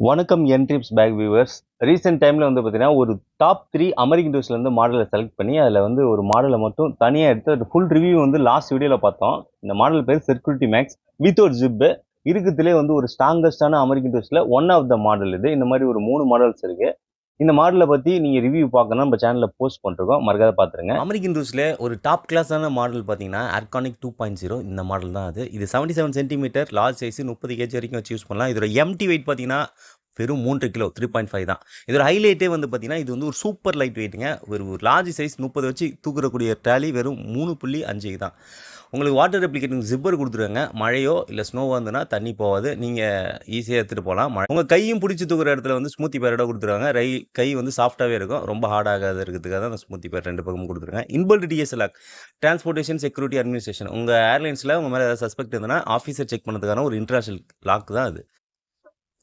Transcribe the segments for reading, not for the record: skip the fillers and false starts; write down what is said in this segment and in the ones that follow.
வணக்கம் என்ட்ரிப்ஸ் back viewers. Recent டைமில் வந்து பார்த்தீங்கன்னா ஒரு டாப் 3 அமெரிக்கன் டூரிஸ்ட்லேருந்து மாடலை செலக்ட் பண்ணி அதில் வந்து ஒரு மாடலை மட்டும் தனியாக எடுத்து அது ஃபுல் ரிவ்யூ வந்து லாஸ்ட் வீடியோவில் பார்த்தோம். இந்த மாடல் பேர் செக்யூரிட்டி மேக்ஸ் வித்தவுட் ஜிப்பு. இருக்கிறதுலே வந்து ஒரு ஸ்ட்ராங்கஸ்டான அமெரிக்கன் டூரிஸ்டில் ஒன் ஆஃப் த மாடல் இது. இந்த மாதிரி ஒரு 3 மாடல்ஸ் இருக்குது. இந்த மாடலை பற்றி நீங்கள் ரிவ்யூ பார்க்கணும் நம்ம சேனலில் போஸ்ட் பண்ணிருக்கோம், மறக்காத பார்த்துருங்க. அமெரிக்கன் டூரிஸ்டில் ஒரு டாப் கிளாஸான மாடல் பார்த்தீங்கன்னா ஆர்கானிக் 2.0 இந்த மாடல் தான் அது. இது 77 சென்டிமீட்டர் லார்ஜ் சைஸ் 30 கேஜி வரைக்கும் வச்சு யூஸ் பண்ணலாம். இதோட எம்டி வெயிட் பார்த்தீங்கன்னா வெறும் 3 கிலோ 3.5 தான். இதோட ஹைலைட்டே வந்து பார்த்தீங்கன்னா இது வந்து ஒரு சூப்பர் லைட் வெயிட்டுங்க. ஒரு லார்ஜ் சைஸ் 30 வச்சு தூக்கக்கூடிய ட்ராலி வெறும் 3.5 தான். உங்களுக்கு வாட்டர் ரெப்ளிகேட்டிங் ஜிப்பர் கொடுத்துருவாங்க. மழையோ இல்லை ஸ்னோவோ இருந்ததுன்னா தண்ணி போகாது, நீங்கள் ஈஸியாக எடுத்துகிட்டு போகலாம். உங்கள் கையும் பிடிச்சி தூக்குற இடத்துல வந்து ஸ்மூத்தி பேரோட கொடுத்துருவாங்க. கை வந்து சாஃப்டாகவே இருக்கும், ரொம்ப ஹார்ட் ஆகாது இருக்கிறதுக்காக தான் அந்த ஸ்மூத்தி பேர் 2 பக்கமும் கொடுத்துருக்காங்க. Inbuilt TSL lock, transportation security administration. உங்கள் ஏர்லைன்ஸில் உங்கள் மேலே ஏதாவது சஸ்பெக்ட் இருந்ததுன்னா ஆஃபீஸர் செக் பண்ணுறதுக்கான ஒரு இன்டர்நேஷனல் லாக் தான் அது.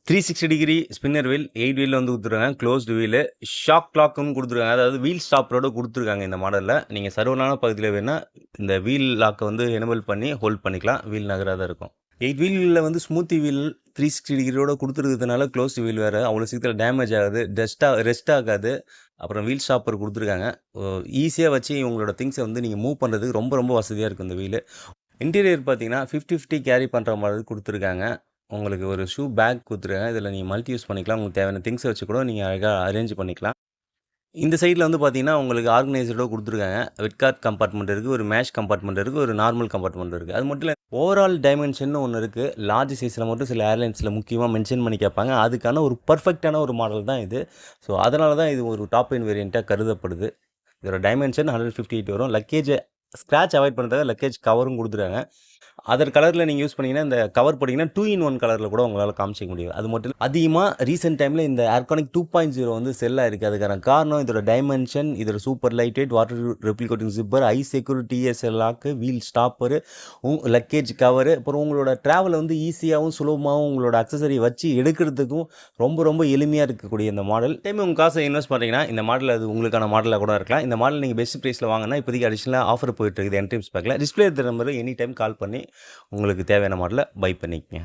360 டிகிரி ஸ்பின்னர் வீல், 8 வீல் வந்து கொடுத்துருக்காங்க. க்ளோஸ்டு வீலு, ஷாக் லாக்குன்னு கொடுத்துருக்காங்க. அதாவது வீல் ஸ்டாப்பரோட கொடுத்துருக்காங்க இந்த மாடலில். நீங்கள் சர்வலான பகுதியில் வேணால் இந்த வீல் லாக்கை வந்து எனேபிள் பண்ணி ஹோல்ட் பண்ணிக்கலாம். வீல் நகராக இருக்கும். 8 வீலில் வந்து ஸ்மூத்தி வீல் 360 டிகிரியோட கொடுத்துருக்கிறதுனால க்ளோஸ்டு வீல் வேறு அவ்வளோ சீக்கிரம் டேமேஜ் ஆகாது, ரெஸ்ட் ஆகாது. அப்புறம் வீல் ஸ்டாப்பர் கொடுத்துருக்காங்க. ஈஸியாக வச்சு உங்களோட திங்ஸை வந்து நீங்கள் மூவ் பண்ணுறதுக்கு ரொம்ப ரொம்ப வசதியாக இருக்கும் இந்த வீலு. இன்டீரியர் பார்த்தீங்கன்னா 50-50 கேரி பண்ணுற மாதிரி கொடுத்துருக்காங்க. உங்களுக்கு ஒரு ஷூ பேக் கொடுத்துருக்காங்க. இதில் நீங்கள் மல்டி யூஸ் பண்ணிக்கலாம். உங்களுக்கு தேவையான திங்ஸை வச்சு கூட நீங்கள் அழகாக அரேஞ்ச் பண்ணிக்கலாம். இந்த சைடில் வந்து பார்த்தீங்கன்னா உங்களுக்கு ஆர்கனைசரோட கொடுத்துருக்காங்க. வெட் கார்ட் கம்பார்ட்மெண்ட் இருக்குது, ஒரு மேஷ் கம்பார்ட்மெண்ட் இருக்குது, ஒரு நார்மல் கம்பார்ட்மெண்ட் இருக்குது. அது மட்டும் இல்லை, ஓவரால் டைமென்ஷன் ஒன்று இருக்குது. லார்ஜ் சைஸில் மட்டும் சில ஏர்லைன்ஸில் முக்கியமாக மென்ஷன் பண்ணி கேட்பாங்க. அதுக்கான ஒரு பர்ஃபெக்டான ஒரு மாடல் தான் இது. ஸோ அதனால தான் இது ஒரு டாப் இன் வேரியண்ட்டாக கருதப்படுது. இதோட டைமென்ஷன் 158 வரும். லக்கேஜை ஸ்க்ராட்ச் அவாய்ட் பண்ணுறதுக்காக லக்கேஜ் கவரும் கொடுத்துருக்காங்க. அதர் கலரில் நீங்கள் யூஸ் பண்ணிங்கன்னா இந்த கவர் போட்டிங்கன்னா 2-in-1 கலரில் கூட உங்களால் காமிச்சிக்க முடியும். அது மட்டும் இல்லை, அதிகமாக ரீசெண்ட் டைமில் இந்த ஆர்கானிக் 2.0 வந்து செல்லாக இருக்குது. அதுக்கான காரணம் இதோட டைமென்ஷன், இதோட super light weight, water replicating zipper, high security TSL lock, wheel stopper, luggage cover. அப்புறம் உங்களோட ட்ராவலை வந்து ஈஸியாகவும் சுலபமாகவும் உங்களோட அக்சசரி வச்சு எடுக்கிறதுக்கும் ரொம்ப ரொம்ப எளிமையாக இருக்கக்கூடிய இந்த மாடல். டைம் உங்கள் காசை இன்வெஸ்ட் பண்ணிங்கன்னா இந்த மாடல் அது உங்களுக்கான மாடலாக கூட இருக்கலாம். இந்த மாடல் நீங்கள் பெஸ்ட் ப்ரைஸில் வாங்கினா இப்போதைக்கு அடிஷனலாக ஆஃபர் போயிட்டு இருக்குது என்ட்ரிப்ஸ் பேக்கில். டிஸ்பிளே இருக்கிற நம்பர் எனி டைம் கால் பண்ணி உங்களுக்கு தேவையான மாடலை பை பண்ணிக்கங்க.